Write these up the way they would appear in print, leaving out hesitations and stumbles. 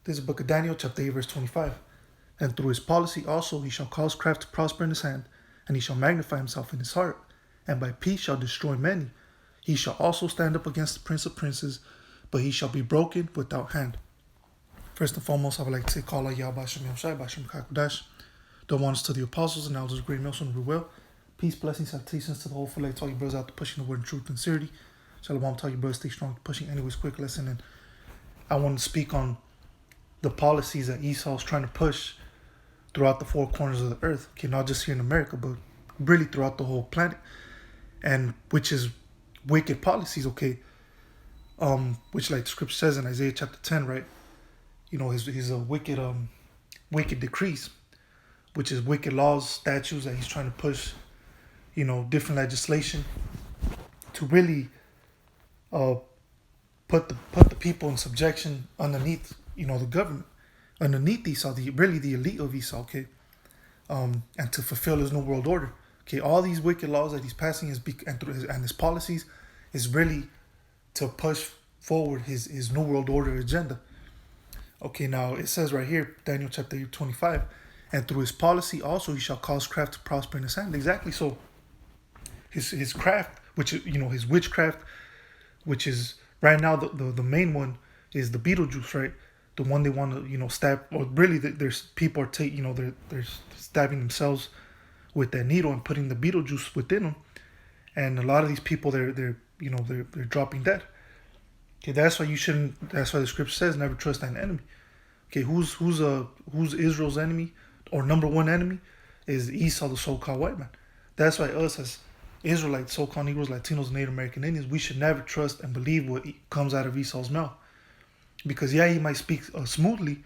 This is the book of Daniel, chapter 8, verse 25. And through his policy also he shall cause craft to prosper in his hand, and he shall magnify himself in his heart, and by peace shall destroy many. He shall also stand up against the prince of princes, but he shall be broken without hand. First and foremost, I would like to say, Kala Yahba Shem Yahshai, Bashem Kakudash. Don't want us to the apostles and elders of great Nelson we will. Peace, blessings, salutations to the whole full to all you brothers out there pushing the word in truth and sincerity. Shalom to all you brothers, stay strong, pushing anyways, quick lesson. And I want to speak on the policies that Esau's trying to push throughout the four corners of the earth. Okay, not just here in America, but really throughout the whole planet. And which is wicked policies, okay? Which like the scripture says in Isaiah chapter 10, right? You know, his wicked decrees, which is wicked laws, statutes that he's trying to push, you know, different legislation to really put the people in subjection underneath, you know, the government, underneath Esau, the elite of Esau, okay, and to fulfill his new world order, okay. All these wicked laws that he's passing and his policies is really to push forward his new world order agenda. Okay, now it says right here, Daniel chapter 8, 25, and through his policy also he shall cause craft to prosper in his hand. Exactly. So his craft, which is, you know, his witchcraft, which is right now the main one is the Beetlejuice, right? The one they want to, you know, stab, or really there's people are taking, you know, they're stabbing themselves with that needle and putting the Beetlejuice within them, and a lot of these people they're dropping dead. Okay, that's why you shouldn't. That's why the scripture says, "Never trust an enemy." Okay, who's Israel's enemy or number one enemy is Esau, the so-called white man. That's why us as Israelites, so-called Negroes, Latinos, Native American Indians, we should never trust and believe what comes out of Esau's mouth, because yeah, he might speak smoothly,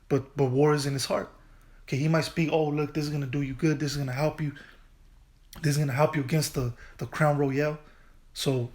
but war is in his heart. Okay, he might speak, oh look, this is gonna do you good, this is gonna help you, this is gonna help you against the Crown Royale, so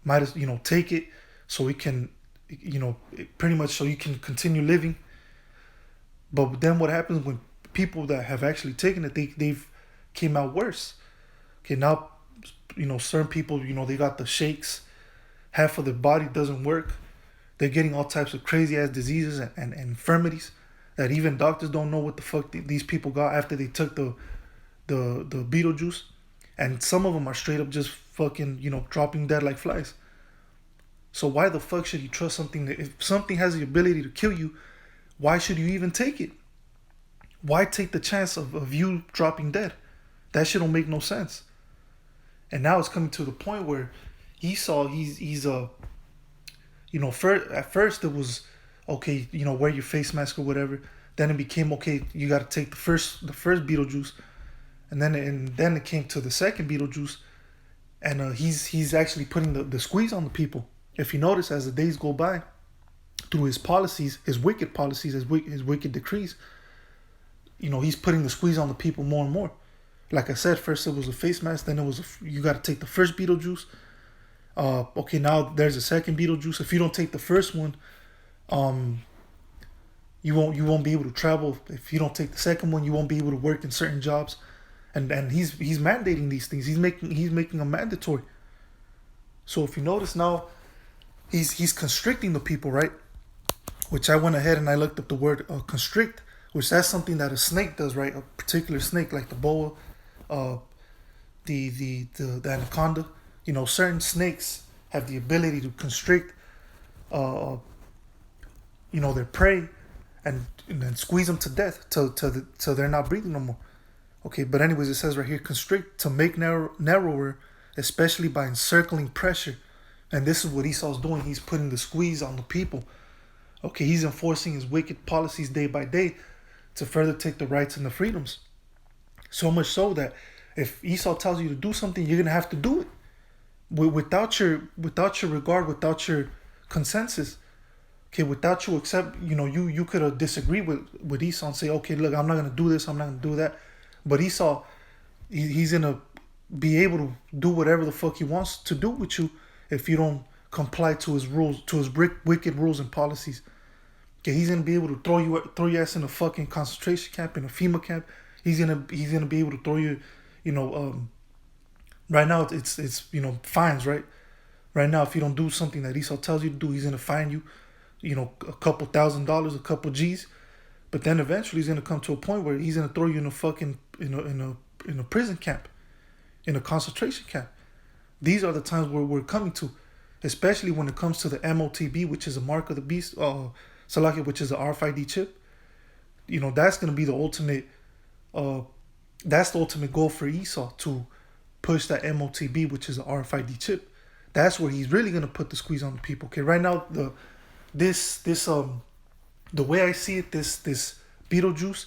might as, you know, take it. So we can, you know, pretty much so you can continue living. But then what happens when people that have actually taken it, they've came out worse. Okay, now, you know, certain people, you know, they got the shakes. Half of their body doesn't work. They're getting all types of crazy ass diseases and infirmities that even doctors don't know what the fuck these people got after they took the Beetlejuice. And some of them are straight up just fucking, you know, dropping dead like flies. So why the fuck should you trust something that, if something has the ability to kill you, why should you even take it? Why take the chance of you dropping dead? That shit don't make no sense. And now it's coming to the point where Esau, he's you know, at first it was okay, you know, wear your face mask or whatever. Then it became okay, you got to take the first Beetlejuice, and then it came to the second Beetlejuice, and he's actually putting the squeeze on the people. If you notice, as the days go by, through his policies, his wicked policies, his wicked decrees, you know, he's putting the squeeze on the people more and more. Like I said, first it was a face mask, then it was you got to take the first Beetlejuice. Okay, now there's a second Beetlejuice. If you don't take the first one, you won't be able to travel. If you don't take the second one, you won't be able to work in certain jobs. And he's mandating these things. He's making them mandatory. So if you notice now, he's constricting the people, right? Which I went ahead and I looked up the word constrict, which that's something that a snake does, right? A particular snake, like the boa, the anaconda. You know, certain snakes have the ability to constrict, you know, their prey, and then squeeze them to death till they're not breathing no more. Okay, but anyways, it says right here, constrict, to make narrower, especially by encircling pressure. And this is what Esau's doing. He's putting the squeeze on the people. Okay, he's enforcing his wicked policies day by day to further take the rights and the freedoms. So much so that if Esau tells you to do something, you're gonna have to do it without your regard, without your consensus. Okay, without you accept, you know, you could have disagreed with Esau and say, okay, look, I'm not gonna do this, I'm not gonna do that. But Esau, he's gonna be able to do whatever the fuck he wants to do with you if you don't comply to his rules, to his wicked rules and policies. Okay, he's gonna be able to throw your ass in a fucking concentration camp, in a FEMA camp. He's gonna be able to throw you, you know, right now it's you know, fines, right? Right now, if you don't do something that Esau tells you to do, he's gonna fine you a couple $1,000s, a couple G's. But then eventually he's gonna come to a point where he's gonna throw you in a fucking in a prison camp, in a concentration camp. These are the times where we're coming to, especially when it comes to the MOTB, which is a mark of the beast, Salakia, which is the RFID chip. That's gonna be the ultimate. That's the ultimate goal for Esau, to push that MOTB, which is the RFID chip. That's where he's really gonna put the squeeze on the people. Okay, right now the way I see it, this Beetlejuice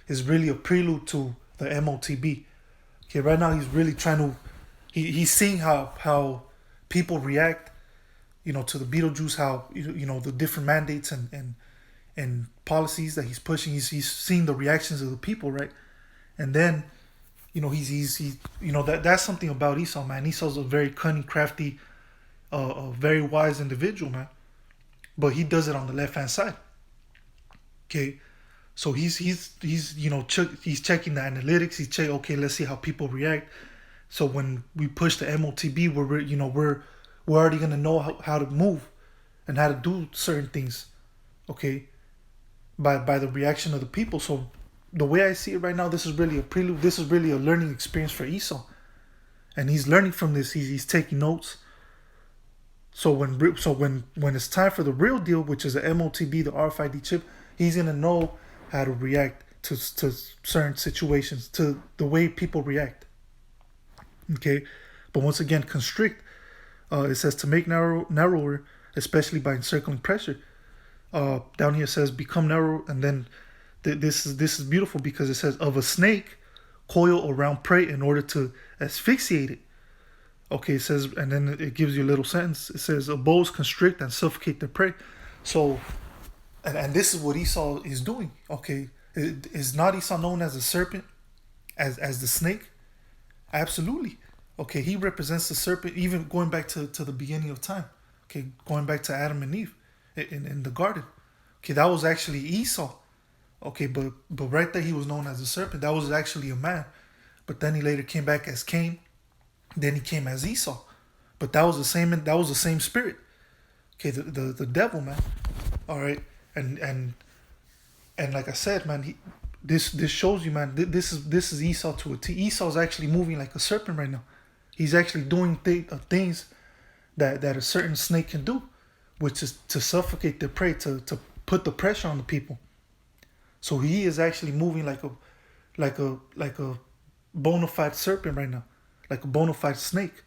is really a prelude to the MOTB. Okay, right now he's really trying to, he's seeing how people react, to the Beetlejuice, how the different mandates and policies that he's pushing. He's seeing the reactions of the people, right? And then, he's that's something about Esau, man. Esau's a very cunning, crafty, a very wise individual, man. But he does it on the left hand side. Okay, so he's checking the analytics. He's checking, okay, let's see how people react. So when we push the MOTB, we're already gonna know how to move and how to do certain things. Okay, by the reaction of the people. So the way I see it right now, this is really a prelude. This is really a learning experience for Esau, and he's learning from this. He's taking notes. So when it's time for the real deal, which is the MOTB, the RFID chip, he's gonna know how to react to certain situations, to the way people react. Okay, but once again, constrict. It says to make narrower, especially by encircling pressure. Down here it says become narrow, and then this is beautiful because it says of a snake coil around prey in order to asphyxiate it. Okay, it says, and then it gives you a little sentence. It says bows constrict and suffocate their prey. So, and this is what Esau is doing. Okay, is not Esau known as the serpent, as the snake? Absolutely. Okay, he represents the serpent, even going back to the beginning of time. Okay, going back to Adam and Eve in the garden. Okay, that was actually Esau. Okay, but right there he was known as the serpent. That was actually a man. But then he later came back as Cain. Then he came as Esau. But that was the same spirit. Okay, the devil, man. All right. And like I said, man, this shows you, man, this is Esau to a T. Esau's actually moving like a serpent right now. He's actually doing things that a certain snake can do, which is to suffocate their prey, to put the pressure on the people. So he is actually moving like a bona fide serpent right now, like a bona fide snake,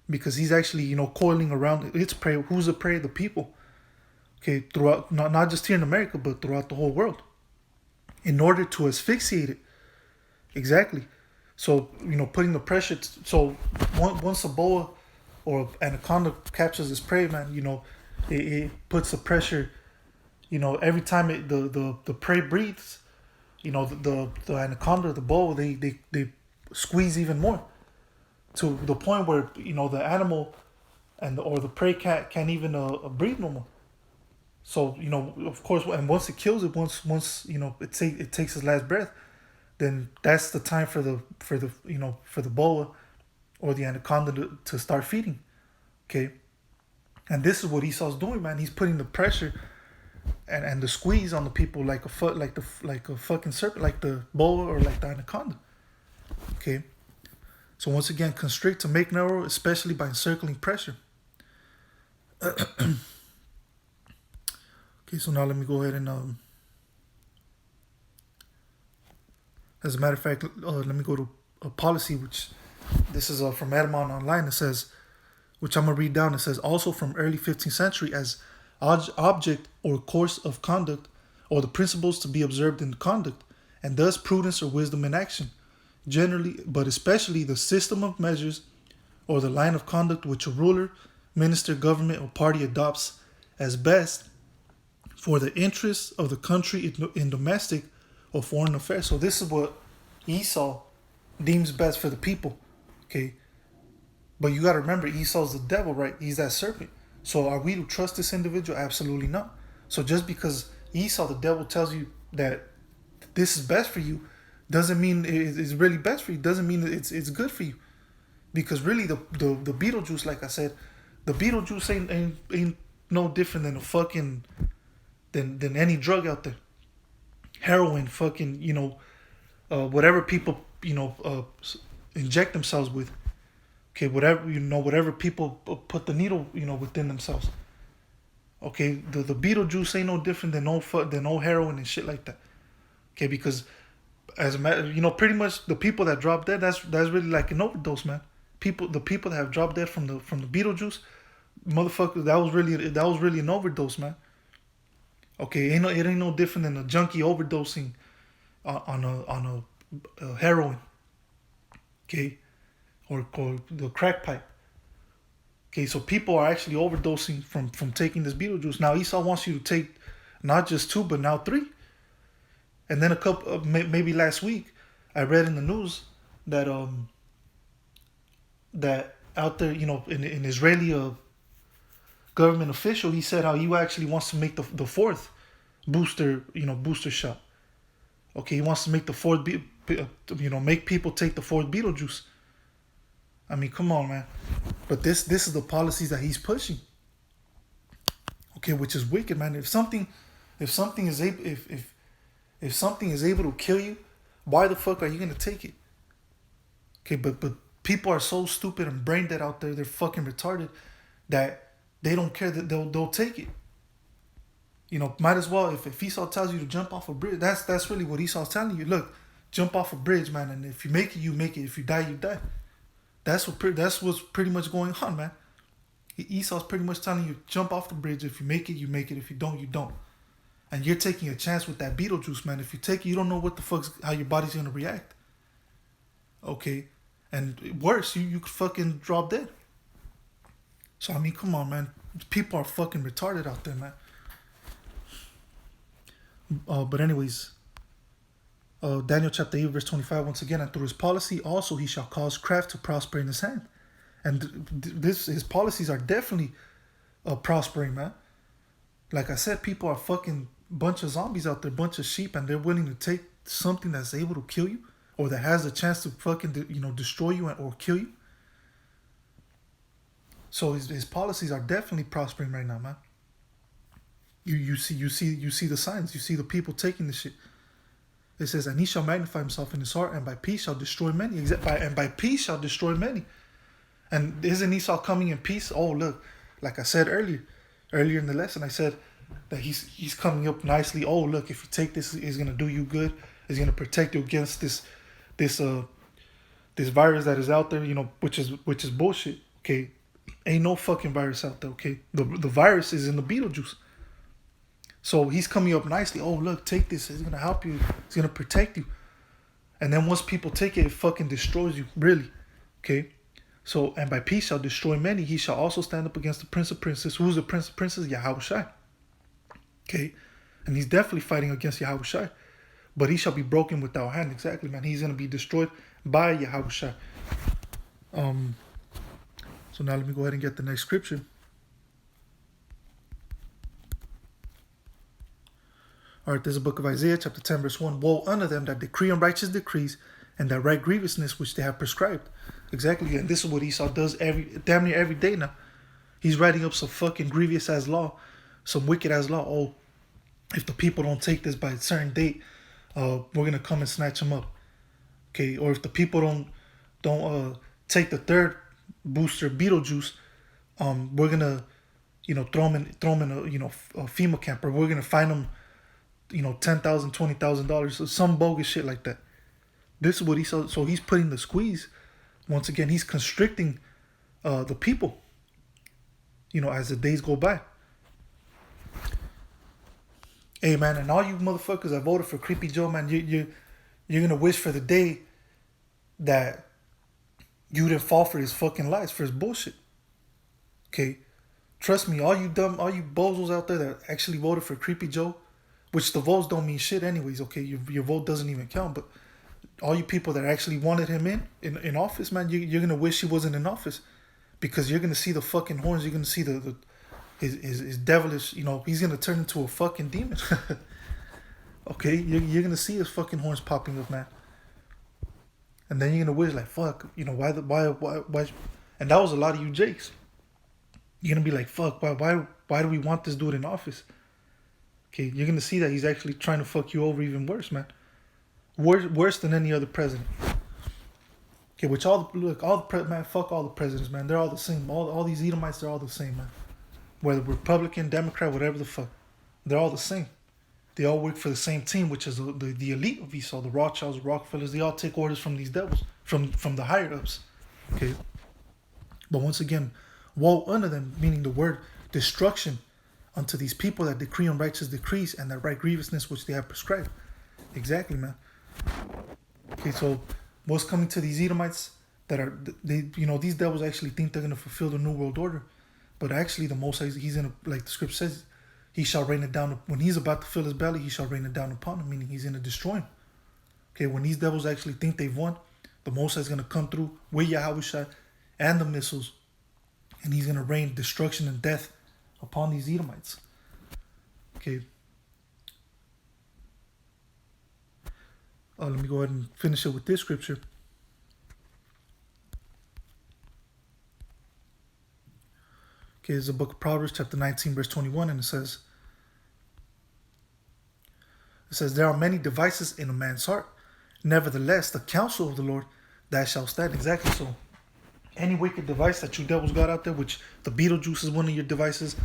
because he's actually coiling around its prey. Who's the prey? The people. Okay, throughout not just here in America, but throughout the whole world, in order to asphyxiate it. Exactly. So putting the pressure. So once a boa or anaconda captures its prey, man, it puts the pressure. Every time the prey breathes, the anaconda, the boa, they squeeze even more, to the point where the animal or the prey can't even breathe no more. So of course, and once it kills it, once it takes its last breath, then that's the time for the boa or the anaconda to start feeding. Okay, and this is what Esau's doing, man. He's putting the pressure and the squeeze on the people like a fucking serpent, like the boa or like the anaconda. Okay, so once again, constrict, to make narrow, especially by encircling pressure. Okay, so now let me go ahead and as a matter of fact, let me go to a policy, which this is from Edmond Online. It says, which I'm gonna read down. It says, also from early 15th century, as object or course of conduct, or the principles to be observed in conduct, and thus prudence or wisdom in action, generally, but especially the system of measures or the line of conduct which a ruler, minister, government, or party adopts as best for the interests of the country in domestic or foreign affairs. So this is what Esau deems best for the people. Okay, but you got to remember, Esau's the devil, right? He's that serpent. So are we to trust this individual? Absolutely not. So just because Esau, the devil, tells you that this is best for you, doesn't mean it's really best for you. Doesn't mean it's good for you. Because really, the Beetlejuice, like I said, the Beetlejuice no different than a fucking than any drug out there. Heroin, fucking, whatever people, inject themselves with. Okay, whatever people put the needle, within themselves. Okay, the Beetlejuice ain't no different than no heroin and shit like that. Okay, because as a matter, pretty much the people that drop dead, that's really like an overdose, man. The people that have dropped dead from the Beetlejuice, motherfucker, that was really an overdose, man. Okay, it ain't no different than a junkie overdosing on a heroin. Okay, or the crack pipe. Okay, so people are actually overdosing from taking this Beetlejuice. Now Esau wants you to take not just 2, but now 3. And then maybe last week, I read in the news that that out there, an Israeli government official, he said how he actually wants to make the 4th booster shot. Okay, he wants to make the 4th, make people take the 4th Beetlejuice. I mean, come on, man. But this is the policies that he's pushing. Okay, which is wicked, man. If something is able to kill you, why the fuck are you gonna take it? Okay, but people are so stupid and brain dead out there. They're fucking retarded that they don't care, that they'll take it. Might as well, if Esau tells you to jump off a bridge, that's really what Esau's telling you. Look, jump off a bridge, man, and if you make it, you make it. If you die, you die. That's what's pretty much going on, man. Esau's pretty much telling you, jump off the bridge. If you make it, you make it. If you don't, you don't. And you're taking a chance with that Beetlejuice, man. If you take it, you don't know how your body's gonna react. Okay, and worse, you could fucking drop dead. So I mean, come on, man. People are fucking retarded out there, man. But anyways, Daniel chapter 8 verse 25, once again, and through his policy also he shall cause craft to prosper in his hand. And his policies are definitely prospering, man. Like I said, people are fucking bunch of zombies out there, bunch of sheep, and they're willing to take something that's able to kill you, or that has the chance to fucking destroy you or kill you. So his policies are definitely prospering right now, man. You see the signs. You see the people taking the shit. It says, and he shall magnify himself in his heart, and by peace shall destroy many. And by peace shall destroy many. And isn't Esau coming in peace? Oh, look, like I said earlier in the lesson, I said that he's coming up nicely. Oh, look, if you take this, it's gonna do you good. It's gonna protect you against this virus that is out there. Which is bullshit. Okay, ain't no fucking virus out there. Okay, the virus is in the Beetlejuice. So he's coming up nicely. Oh, look, take this. It's going to help you. It's going to protect you. And then once people take it, it fucking destroys you. Really. Okay? So, and by peace shall destroy many. He shall also stand up against the prince of princes. Who's the prince of princes? Yahushua. Okay? And he's definitely fighting against Yahushua. But he shall be broken without hand. Exactly, man. He's going to be destroyed by Yahushua. So now let me go ahead and get the next scripture. All right, this is the book of Isaiah, chapter 10, verse 1. Woe unto them that decree unrighteous decrees and that write grievousness which they have prescribed. Exactly, and this is what Esau does damn near every day now. He's writing up some fucking grievous ass law, some wicked ass law. Oh, if the people don't take this by a certain date, we're gonna come and snatch them up. Okay, or if the people don't take the 3rd booster Beetlejuice, we're gonna throw them in a FEMA camp, or we're gonna find them $10,000, $20,000, so some bogus shit like that. This is what he saw. So he's putting the squeeze. Once again, he's constricting the people. As the days go by. Hey man, and all you motherfuckers that voted for Creepy Joe, man, you're gonna wish for the day that you didn't fall for his fucking lies, for his bullshit. Okay, trust me, all you bozos out there that actually voted for Creepy Joe. Which the votes don't mean shit anyways, okay? Your vote doesn't even count. But all you people that actually wanted him in office, man, you're going to wish he wasn't in office. Because you're going to see the fucking horns. You're going to see his devilish, he's going to turn into a fucking demon. Okay? You're going to see his fucking horns popping up, man. And then you're going to wish like, fuck, why? And that was a lot of you Jakes. you're gonna be like, fuck, why do we want this dude in office? Okay, you're gonna see that he's actually trying to fuck you over even worse, man. Worse than any other president. Okay, which man, fuck all the presidents, man. They're all the same. All these Edomites, they're all the same, man. Whether Republican, Democrat, whatever the fuck, they're all the same. They all work for the same team, which is the elite of Esau, the Rothschilds, the Rockefellers. They all take orders from these devils, from the higher ups. Okay, but once again, woe unto them, meaning the word destruction unto these people that decree unrighteous decrees and that right grievousness which they have prescribed. Exactly, man. Okay, so what's coming to these Edomites that are these devils actually think they're gonna fulfill the new world order, but actually the Most High, he's gonna, like the script says, he shall rain it down when he's about to fill his belly. He shall rain it down upon him, meaning he's gonna destroy him. Okay, when these devils actually think they've won, the Most High is gonna come through with Yahushua and the missiles, and he's gonna rain destruction and death upon these Edomites. Okay. Let me go ahead and finish it with this scripture. Okay, it's the book of Proverbs, chapter 19, verse 21, and it says, there are many devices in a man's heart. Nevertheless, the counsel of the Lord, that shall stand. Exactly. So any wicked device that you devils got out there, which the Beetlejuice is one of your devices,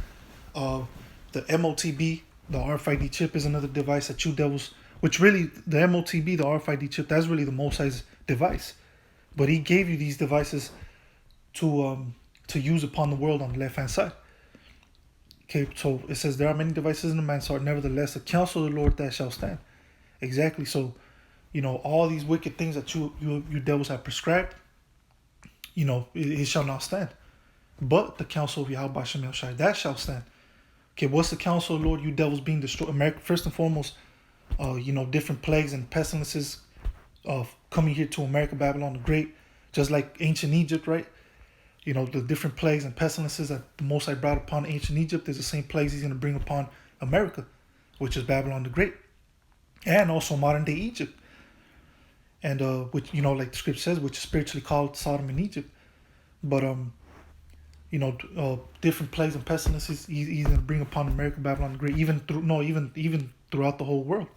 the MOTB, the RFID chip is another device that you devils, which really, the MOTB, the RFID chip, that's really the Most High's device. But he gave you these devices to use upon the world on the left-hand side. Okay, so it says, there are many devices in a man's heart. Nevertheless, the counsel of the Lord, that shall stand. Exactly. So, all these wicked things that you devils have prescribed, it shall not stand. But the counsel of Yahweh Shem El Shai, that shall stand. Okay, what's the counsel of the Lord? You devils being destroyed. America, first and foremost, different plagues and pestilences of coming here to America, Babylon the Great, just like ancient Egypt, right? The different plagues and pestilences that the Most High brought upon ancient Egypt is the same plagues he's going to bring upon America, which is Babylon the Great, and also modern day Egypt. And which, like the script says, which is spiritually called Sodom and Egypt. But different plagues and pestilences he's going to bring upon America, Babylon the Great, even throughout the whole world.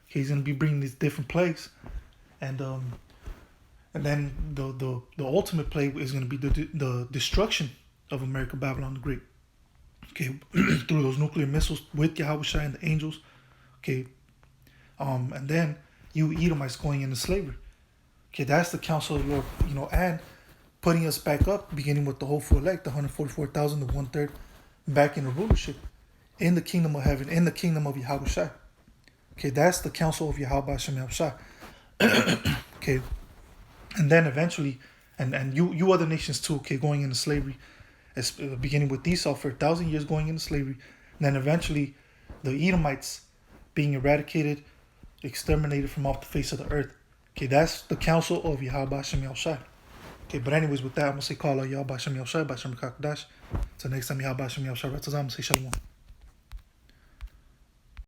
He's going to be bringing these different plagues, and then the ultimate plague is going to be the destruction of America, Babylon the Great. Okay, through those nuclear missiles with Yahushua and the angels. Okay, and then you Edomites going into slavery. Okay, that's the counsel of the Lord. And putting us back up, beginning with the hopeful elect, the 144,000, the 1/3, back in the rulership, in the kingdom of heaven, in the kingdom of Yahushua. Okay, that's the counsel of Yahweh Shem Yahushua. Okay, and then eventually, and you other nations too, okay, going into slavery, beginning with Esau for 1,000 years going into slavery, and then eventually the Edomites being eradicated, exterminated from off the face of the earth. Okay, that's the counsel of Yahweh Shem Yahushua. Okay, but anyways, with that, I'm going to say, call out Yahweh Shem Yahushua, Bashem Kakdash. Till next time, Yahweh Shem Yahushua, I'm going to say Shalom.